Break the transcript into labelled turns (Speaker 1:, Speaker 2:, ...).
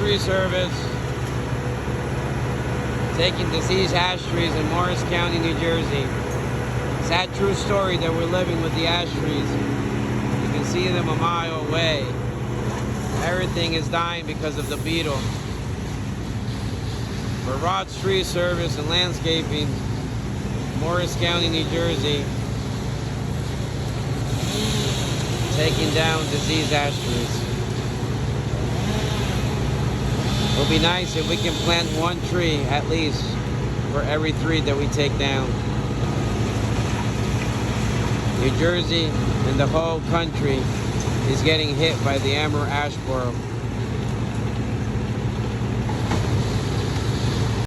Speaker 1: Tree Service taking diseased ash trees in Morris County, New Jersey. Sad true story that we're living with the ash trees. You can see them a mile away. Everything is dying because of the beetle. For Rod's Tree Service and Landscaping, Morris County, New Jersey, taking down diseased ash trees. It would be nice if we can plant one tree at least for every 3 that we take down. New Jersey and the whole country is getting hit by the Amur ash borer.